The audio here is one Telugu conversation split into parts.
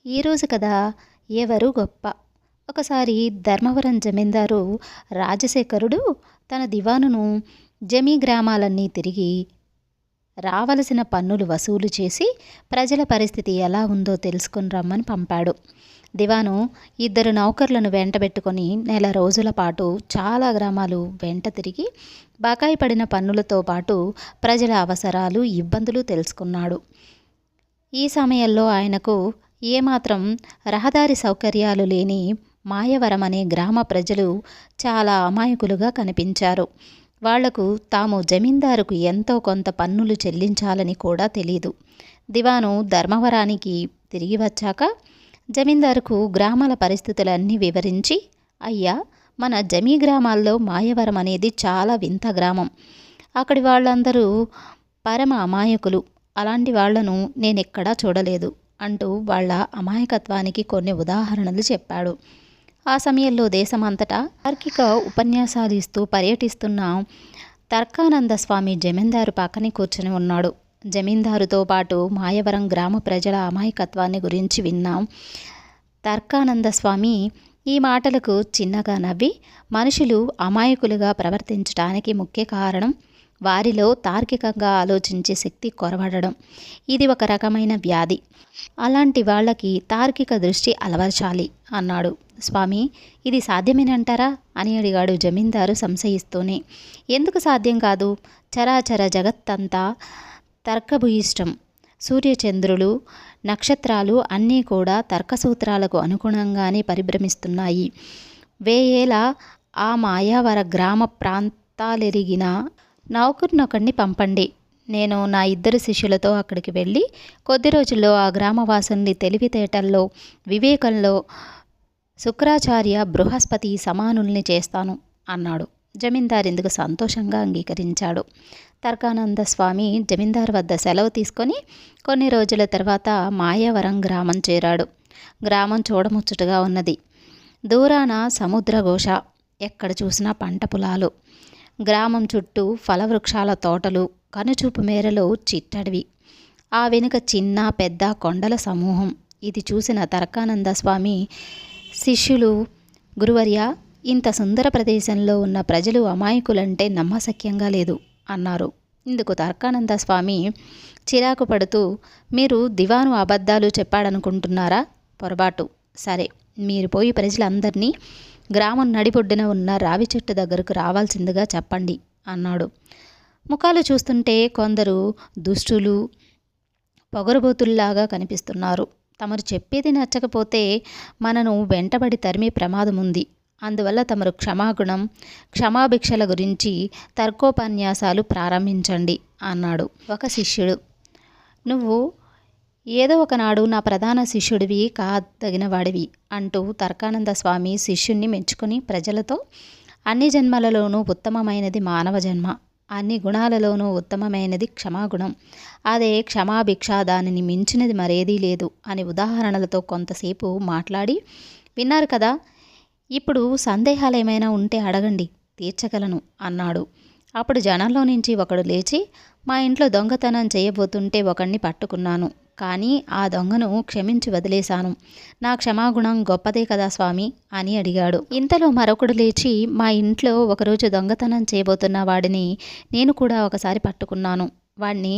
ఈరోజు కదా ఎవరు గొప్ప. ఒకసారి ధర్మవరం జమీందారు రాజశేఖరుడు తన దివానును జమీ గ్రామాలన్నీ తిరిగి రావలసిన పన్నులు వసూలు చేసి ప్రజల పరిస్థితి ఎలా ఉందో తెలుసుకుని రమ్మని పంపాడు. దివాను 2 నౌకర్లను వెంటబెట్టుకొని నెల రోజుల పాటు చాలా గ్రామాలు వెంట తిరిగి బకాయి పడిన పన్నులతో పాటు ప్రజల అవసరాలు ఇబ్బందులు తెలుసుకున్నాడు. ఈ సమయంలో ఆయనకు ఏమాత్రం రహదారి సౌకర్యాలు లేని మాయవరం అనే గ్రామ ప్రజలు చాలా అమాయకులుగా కనిపించారు. వాళ్లకు తాము జమీందారుకు ఎంతో కొంత పన్నులు చెల్లించాలని కూడా తెలీదు. దివాను ధర్మవరానికి తిరిగి వచ్చాక జమీందారుకు గ్రామాల పరిస్థితులన్నీ వివరించి, అయ్యా, మన జమీ గ్రామాల్లో మాయవరం అనేది చాలా వింత గ్రామం. అక్కడి వాళ్ళందరూ పరమ అమాయకులు. అలాంటి వాళ్లను నేనెక్కడా చూడలేదు అంటూ వాళ్ల అమాయకత్వానికి కొన్ని ఉదాహరణలు చెప్పాడు. ఆ సమయంలో దేశమంతటా తార్కిక ఉపన్యాసాలు ఇస్తూ పర్యటిస్తున్న తర్కానంద స్వామి జమీందారు పక్కనే కూర్చుని ఉన్నాడు. జమీందారుతో పాటు మాయవరం గ్రామ ప్రజల అమాయకత్వాన్ని గురించి విన్నాం. తర్కానంద స్వామి ఈ మాటలకు చిన్నగా నవ్వి, మనుషులు అమాయకులుగా ప్రవర్తించడానికి ముఖ్య కారణం వారిలో తార్కికంగా ఆలోచించే శక్తి కొరవడడం. ఇది ఒక రకమైన వ్యాధి. అలాంటి వాళ్ళకి తార్కిక దృష్టి అలవర్చాలి అన్నాడు. స్వామి, ఇది సాధ్యమేనంటారా అని అడిగాడు జమీందారు సంశయిస్తూనే. ఎందుకు సాధ్యం కాదు? చరాచర జగత్తంతా తర్కభూయిష్టం. సూర్యచంద్రులు, నక్షత్రాలు అన్నీ కూడా తర్కసూత్రాలకు అనుగుణంగానే పరిభ్రమిస్తున్నాయి. వేయేల ఆ మాయావర గ్రామ ప్రాంతాలెరిగిన నౌకర్నొకడిని పంపండి. నేను నా 2 శిష్యులతో అక్కడికి వెళ్ళి కొద్ది రోజుల్లో ఆ గ్రామవాసుల్ని తెలివితేటల్లో, వివేకంలో శుక్రాచార్య బృహస్పతి సమానుల్ని చేస్తాను అన్నాడు. జమీందారిందుకు సంతోషంగా అంగీకరించాడు. తర్కానంద స్వామి జమీందారు వద్ద సెలవు తీసుకొని కొన్ని రోజుల తర్వాత మాయావరం గ్రామం చేరాడు. గ్రామం చూడముచ్చటగా ఉన్నది. దూరాన సముద్రఘోష, ఎక్కడ చూసినా పంట పొలాలు. గ్రామం చుట్టూ ఫలవృక్షాల తోటలు, కనుచూపు మేరలో చిట్టడివి. ఆ వెనుక చిన్న పెద్ద కొండల సమూహం. ఇది చూసిన తర్కానంద స్వామి శిష్యులు, గురువర్య, ఇంత సుందర ప్రదేశంలో ఉన్న ప్రజలు అమాయకులంటే నమ్మశక్యంగా లేదు అన్నారు. ఇందుకు తర్కానంద స్వామి చిరాకు పడుతూ, మీరు దివాను అబద్ధాలు చెప్పాడనుకుంటున్నారా? పొరపాటు. సరే, మీరు పోయి ప్రజలందరినీ గ్రామం నడిబొడ్డున ఉన్న రావి చెట్టు దగ్గరకు రావాల్సిందిగా చెప్పండి అన్నాడు. ముఖాలు చూస్తుంటే కొందరు దుష్టులు, పొగరుబోతుల్లాగా కనిపిస్తున్నారు. తమరు చెప్పేది నచ్చకపోతే మనను వెంటబడి తరిమే ప్రమాదం ఉంది. అందువల్ల తమరు క్షమాగుణం, క్షమాభిక్షల గురించి తర్కోపన్యాసాలు ప్రారంభించండి అన్నాడు. ఒక శిష్యుడు, నువ్వు ఏదో ఒకనాడు నా ప్రధాన శిష్యుడివి కాదగిన వాడివి అంటూ తర్కానంద స్వామి శిష్యుణ్ణి మెచ్చుకుని ప్రజలతో, అన్ని జన్మలలోనూ ఉత్తమమైనది మానవ జన్మ, అన్ని గుణాలలోనూ ఉత్తమమైనది క్షమాగుణం, అదే క్షమాభిక్ష, దానిని మించినది మరేదీ లేదు అని ఉదాహరణలతో కొంతసేపు మాట్లాడి, విన్నారు కదా, ఇప్పుడు సందేహాలు ఏమైనా ఉంటే అడగండి, తీర్చగలను అన్నాడు. అప్పుడు జనంలో నుంచి ఒకడు లేచి, మా ఇంట్లో దొంగతనం చేయబోతుంటే ఒకడిని పట్టుకున్నాను, కానీ ఆ దొంగను క్షమించి వదిలేశాను. నా క్షమాగుణం గొప్పదే కదా స్వామి అని అడిగాడు. ఇంతలో మరొకడు లేచి, మా ఇంట్లో ఒకరోజు దొంగతనం చేయబోతున్న వాడిని నేను కూడా ఒకసారి పట్టుకున్నాను. వాడిని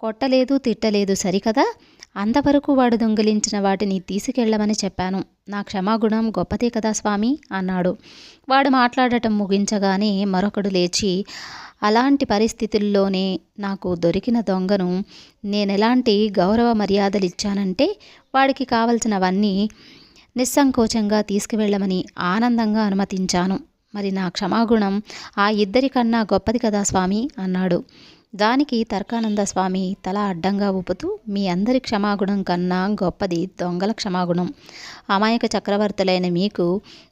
కొట్టలేదు, తిట్టలేదు, సరికదా, అంతవరకు వాడు దొంగిలించిన వాటిని తీసుకెళ్ళమని చెప్పాను. నా క్షమాగుణం గొప్పదే కదా స్వామి అన్నాడు. వాడు మాట్లాడటం ముగించగానే మరొకడు లేచి, అలాంటి పరిస్థితుల్లోనే నాకు దొరికిన దొంగను నేనెలాంటి గౌరవ మర్యాదలు ఇచ్చానంటే వాడికి కావలసినవన్నీ నిస్సంకోచంగా తీసుకువెళ్ళమని ఆనందంగా అనుమతించాను. మరి నా క్షమాగుణం ఆ 2 కన్నా గొప్పది కదా స్వామి అన్నాడు. దానికి తర్కానంద స్వామి తల అడ్డంగా ఊపుతూ, మీ అందరి క్షమాగుణం కన్నా గొప్పది దొంగల క్షమాగుణం. అమాయక చక్రవర్తులైన మీకు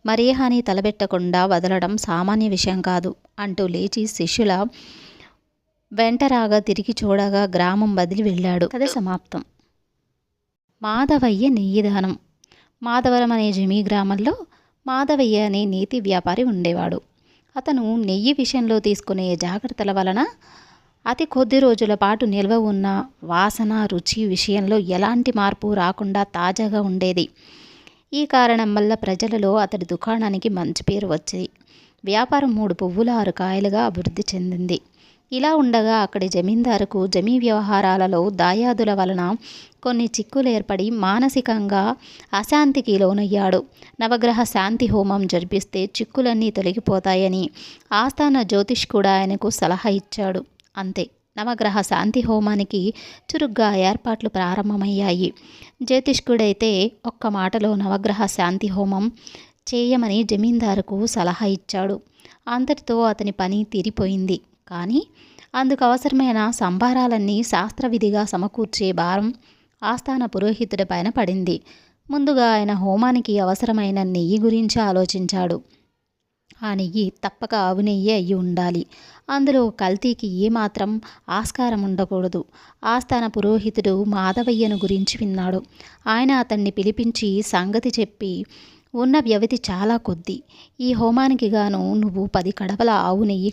మరే హాని తలబెట్టకుండా వదలడం సామాన్య విషయం కాదు అంటూ లేచి శిష్యుల వెంటరాగా తిరిగి చూడగా గ్రామం వదిలి వెళ్ళాడు. కథ సమాప్తం. మాధవయ్య నెయ్యిదానం. మాధవరం అనే జమీ గ్రామంలో మాధవయ్య అనే నేతి వ్యాపారి ఉండేవాడు. అతను నెయ్యి విషయంలో తీసుకునే జాగ్రత్తల వలన అతి కొద్ది రోజుల పాటు నిల్వ ఉన్న వాసన రుచి విషయంలో ఎలాంటి మార్పు రాకుండా తాజాగా ఉండేది. ఈ కారణం వల్ల ప్రజలలో అతడి దుకాణానికి మంచి పేరు వచ్చింది. వ్యాపారం 3 పువ్వుల 6 కాయలుగా అభివృద్ధి చెందింది. ఇలా ఉండగా అక్కడి జమీందారుకు జమీ వ్యవహారాలలో దాయాదుల వలన కొన్ని చిక్కులు ఏర్పడి మానసికంగా అశాంతికి లోనయ్యాడు. నవగ్రహ శాంతి హోమం జరిపిస్తే చిక్కులన్నీ తొలగిపోతాయని ఆస్థాన జ్యోతిష్కుడు ఆయనకు సలహా ఇచ్చాడు. అంతే, నవగ్రహ శాంతి హోమానికి చురుగ్గా ఏర్పాట్లు ప్రారంభమయ్యాయి. జ్యోతిష్కుడైతే ఒక్క మాటలో నవగ్రహ శాంతి హోమం చేయమని జమీందారుకు సలహా ఇచ్చాడు. అంతటితో అతని పని తీరిపోయింది. కానీ అందుకు అవసరమైన సంభారాలన్నీ శాస్త్రవిధిగా సమకూర్చే భారం ఆస్థాన పురోహితుడి పైన పడింది. ముందుగా ఆయన హోమానికి అవసరమైన నెయ్యి గురించి ఆలోచించాడు. ఆ నెయ్యి తప్పక ఆవు నెయ్యి అయి ఉండాలి. అందులో కల్తీకి ఏమాత్రం ఆస్కారం ఉండకూడదు. ఆస్థాన పురోహితుడు మాధవయ్యను గురించి విన్నాడు. ఆయన అతన్ని పిలిపించి సంగతి చెప్పి, ఉన్న వ్యవధి చాలా కొద్ది. ఈ హోమానికి గాను నువ్వు 10 కడవల ఆవు నెయ్యి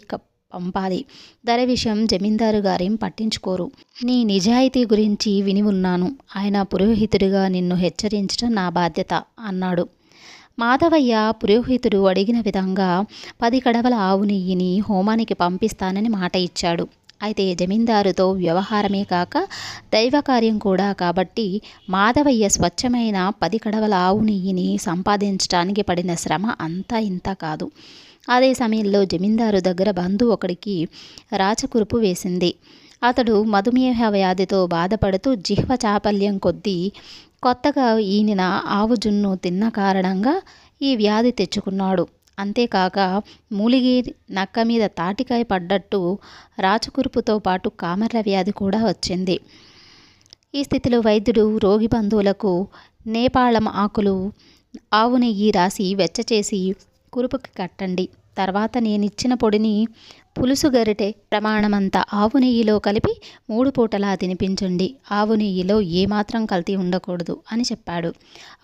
పంపాలి. ధర విషయం జమీందారు గారేం పట్టించుకోరు. నీ నిజాయితీ గురించి విని ఉన్నాను. ఆయన పురోహితుడిగా నిన్ను హెచ్చరించడం నా బాధ్యత అన్నాడు. మాధవయ్య పురోహితుడు అడిగిన విధంగా 10 కడవల ఆవు నెయ్యిని హోమానికి పంపిస్తానని మాట ఇచ్చాడు. అయితే జమీందారుతో వ్యవహారమే కాక దైవకార్యం కూడా కాబట్టి మాధవయ్య స్వచ్ఛమైన 10 కడవల ఆవు నెయ్యిని సంపాదించడానికి పడిన శ్రమ అంతా ఇంత కాదు. అదే సమయంలో జమీందారు దగ్గర బంధువు ఒకడికి రాచకురుపు వేసింది. అతడు మధుమేహ వ్యాధితో బాధపడుతూ జిహ్వ చాపల్యం కొద్దీ కొత్తగా ఈనిన ఆవు జున్ను తిన్న కారణంగా ఈ వ్యాధి తెచ్చుకున్నాడు. అంతేకాక మూలిగి నక్క మీద తాటికాయ పడ్డట్టు రాచకురుపుతో పాటు కామెర్ల వ్యాధి కూడా వచ్చింది. ఈ స్థితిలో వైద్యుడు రోగి బంధువులకు నేపాళం ఆకులు ఆవు నెయ్యి రాసి వెచ్చచేసి కురుపుకి కట్టండి. తర్వాత నేనిచ్చిన పొడిని పులుసు గరిటె ప్రమాణమంతా ఆవు నెయ్యిలో కలిపి 3 పూటలా తినిపించండి. ఆవు నెయ్యిలో ఏమాత్రం కల్తీ ఉండకూడదు అని చెప్పాడు.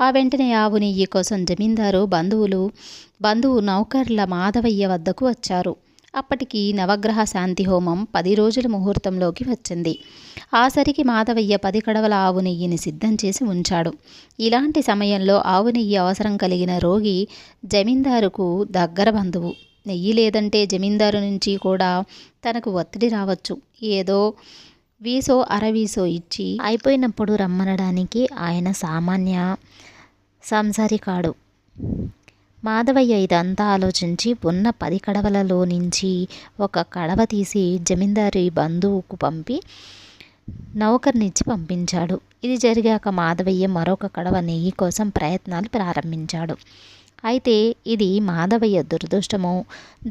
ఆ వెంటనే ఆవు నెయ్యి కోసం జమీందారు బంధువు నౌకర్ల మాధవయ్య వద్దకు వచ్చారు. అప్పటికి నవగ్రహ శాంతి హోమం 10 రోజుల ముహూర్తంలోకి వచ్చింది. ఆసరికి మాధవయ్య 10 కడవల ఆవు నెయ్యిని సిద్ధం చేసి ఉంచాడు. ఇలాంటి సమయంలో ఆవు నెయ్యి అవసరం కలిగిన రోగి జమీందారుకు దగ్గర బంధువు. నెయ్యి లేదంటే జమీందారు నుంచి కూడా తనకు ఒత్తిడి రావచ్చు. ఏదో వీసో అరవీసో ఇచ్చి అయిపోయినప్పుడు రమ్మనడానికి ఆయన సామాన్య సంసారి కాడు. మాధవయ్య ఇదంతా ఆలోచించి ఉన్న 10 కడవలలో నుంచి ఒక కడవ తీసి జమీందారి బంధువుకు పంపి నౌకర్నిచ్చి పంపించాడు. ఇది జరిగాక మాధవయ్య మరొక కడవ నెయ్యి కోసం ప్రయత్నాలు ప్రారంభించాడు. అయితే ఇది మాధవయ్య దురదృష్టమో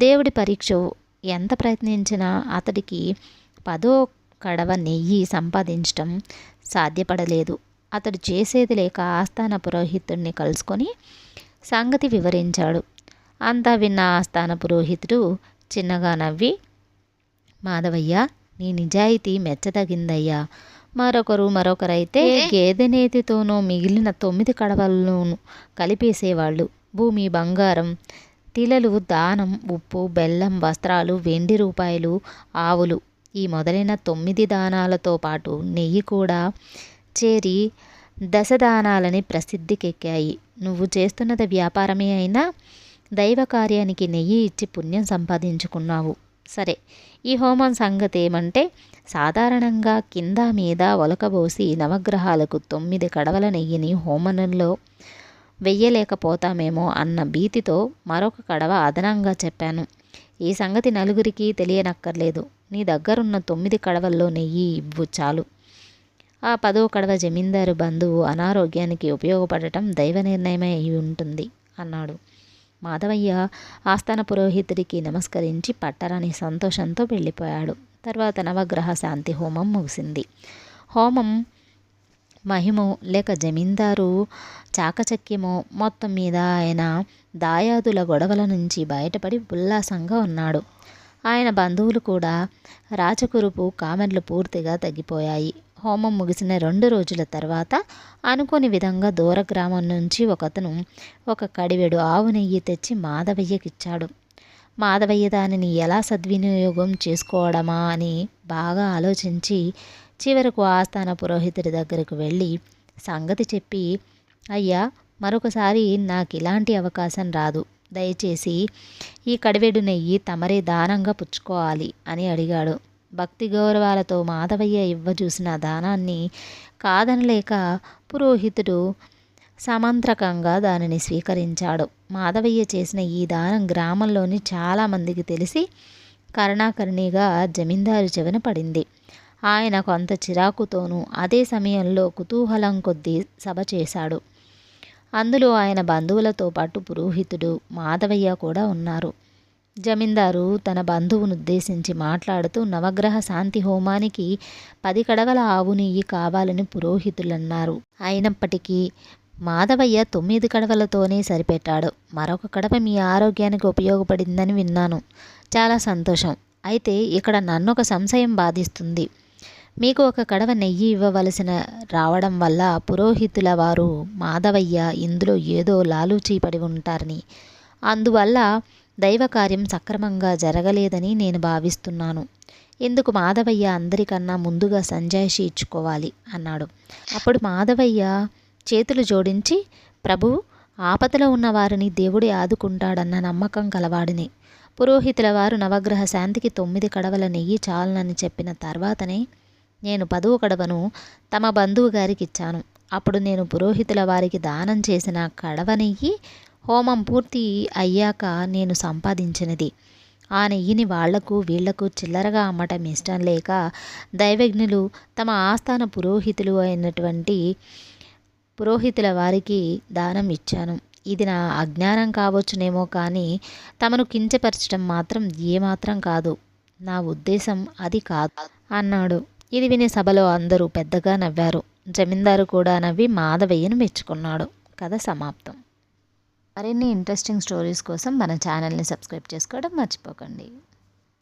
దేవుడి పరీక్షో, ఎంత ప్రయత్నించినా అతడికి 10వ కడవ నెయ్యి సంపాదించడం సాధ్యపడలేదు. అతడు చేసేది లేక ఆస్థాన పురోహితుడిని కలుసుకొని సంగతి వివరించాడు. అంతా విన్న ఆస్థాన పురోహితుడు చిన్నగా నవ్వి, మాధవయ్య, నీ నిజాయితీ మెచ్చదగిందయ్యా. మరొకరైతే గేదె నేతితోనూ మిగిలిన 9 కడవలను కలిపేసేవాళ్ళు. భూమి, బంగారం, తిలలు, దానం, ఉప్పు, బెల్లం, వస్త్రాలు, వెండి రూపాయలు, ఆవులు, ఈ మొదలైన 9 దానాలతో పాటు నెయ్యి కూడా చేరి 10 దానాలని ప్రసిద్ధికెక్కాయి. నువ్వు చేస్తున్నది వ్యాపారమే అయినా దైవ కార్యానికి నెయ్యి ఇచ్చి పుణ్యం సంపాదించుకున్నావు. సరే, ఈ హోమం సంగతి ఏమంటే, సాధారణంగా కింద మీద ఒలకబోసి నవగ్రహాలకు 9 కడవల నెయ్యిని హోమంలో వెయ్యలేకపోతామేమో అన్న భీతితో మరొక కడవ అదనంగా చెప్పాను. ఈ సంగతి నలుగురికి తెలియనక్కర్లేదు. నీ దగ్గరున్న 9 కడవల్లో నెయ్యి ఇవ్వు చాలు. ఆ 10వ కడవ జమీందారు బంధువు అనారోగ్యానికి ఉపయోగపడటం దైవ నిర్ణయమై అయి ఉంటుంది అన్నాడు. మాధవయ్య ఆస్థాన పురోహితుడికి నమస్కరించి పట్టరాని సంతోషంతో వెళ్ళిపోయాడు. తర్వాత నవగ్రహ శాంతి హోమం ముగిసింది. హోమం మహిమో లేక జమీందారు చాకచక్యమో, మొత్తం మీద ఆయన దాయాదుల గొడవల నుంచి బయటపడి ఉల్లాసంగా ఉన్నాడు. ఆయన బంధువులు కూడా రాచకురుపు కామెర్లు పూర్తిగా తగ్గిపోయాయి. హోమం ముగిసిన 2 రోజుల తర్వాత అనుకోని విధంగా దూర గ్రామం నుంచి ఒకతను ఒక కడివెడు ఆవు నెయ్యి తెచ్చి మాధవయ్యకిచ్చాడు. మాధవయ్య దానిని ఎలా సద్వినియోగం చేసుకోవడమా అని బాగా ఆలోచించి చివరకు ఆస్థాన పురోహితుడి దగ్గరకు వెళ్ళి సంగతి చెప్పి, అయ్యా, మరొకసారి నాకు ఇలాంటి అవకాశం రాదు. దయచేసి ఈ కడివెడు నెయ్యి తమరే దానంగా పుచ్చుకోవాలి అని అడిగాడు. భక్తి గౌరవాలతో మాధవయ్య ఇవ్వజూసిన దానాన్ని కాదనలేక పురోహితుడు సమంత్రకంగా దానిని స్వీకరించాడు. మాధవయ్య చేసిన ఈ దానం గ్రామంలోని చాలామందికి తెలిసి కరుణాకరుణిగా జమీందారు చెవిన పడింది. ఆయన కొంత చిరాకుతోనూ అదే సమయంలో కుతూహలం కొద్దీ సభ చేశాడు. అందులో ఆయన బంధువులతో పాటు పురోహితుడు మాధవయ్య కూడా ఉన్నారు. జమీందారు తన బంధువును ఉద్దేశించి మాట్లాడుతూ నవగ్రహ శాంతి హోమానికి 10 కడవల ఆవు నెయ్యి కావాలని పురోహితులన్నారు. అయినప్పటికీ మాధవయ్య 9 కడవలతోనే సరిపెట్టాడు. మరొక కడవ మీ ఆరోగ్యానికి ఉపయోగపడిందని విన్నాను. చాలా సంతోషం. అయితే ఇక్కడ నన్నొక సంశయం బాధిస్తుంది. మీకు 1 కడవ నెయ్యి ఇవ్వవలసిన రావడం వల్ల పురోహితుల వారు మాధవయ్య ఇందులో ఏదో లాలూచీ పడి ఉంటారని, అందువల్ల దైవకార్యం సక్రమంగా జరగలేదని నేను భావిస్తున్నాను. ఇందుకు మాధవయ్య అందరికన్నా ముందుగా సంజాయిషి ఇచ్చుకోవాలి అన్నాడు. అప్పుడు మాధవయ్య చేతులు జోడించి, ప్రభు, ఆపదలో ఉన్న వారిని దేవుడే ఆదుకుంటాడన్న నమ్మకం కలవాడిని. పురోహితుల వారు నవగ్రహ శాంతికి 9 కడవల నెయ్యి చాలనని చెప్పిన తర్వాతనే నేను 10వ కడవను తమ బంధువు గారికి ఇచ్చాను. అప్పుడు నేను పురోహితుల వారికి దానం చేసిన కడవ నెయ్యి హోమం పూర్తి అయ్యాక నేను సంపాదించినది. ఆ నెయ్యిని వాళ్లకు వీళ్లకు చిల్లరగా అమ్మటం ఇష్టం లేక దైవజ్ఞులు తమ ఆస్థాన పురోహితులు అయినటువంటి పురోహితుల వారికి దానం ఇచ్చాను. ఇది నా అజ్ఞానం కావచ్చునేమో కానీ తమను కించపరచడం మాత్రం ఏమాత్రం కాదు. నా ఉద్దేశం అది కాదు అన్నాడు. ఇది విని సభలో అందరూ పెద్దగా నవ్వారు. జమీందారు కూడా నవ్వి మాధవయ్యను మెచ్చుకున్నాడు. కథ సమాప్తం. మరిన్ని ఇంట్రెస్టింగ్ స్టోరీస్ కోసం మన ఛానల్ని సబ్స్క్రైబ్ చేసుకోవడం మర్చిపోకండి.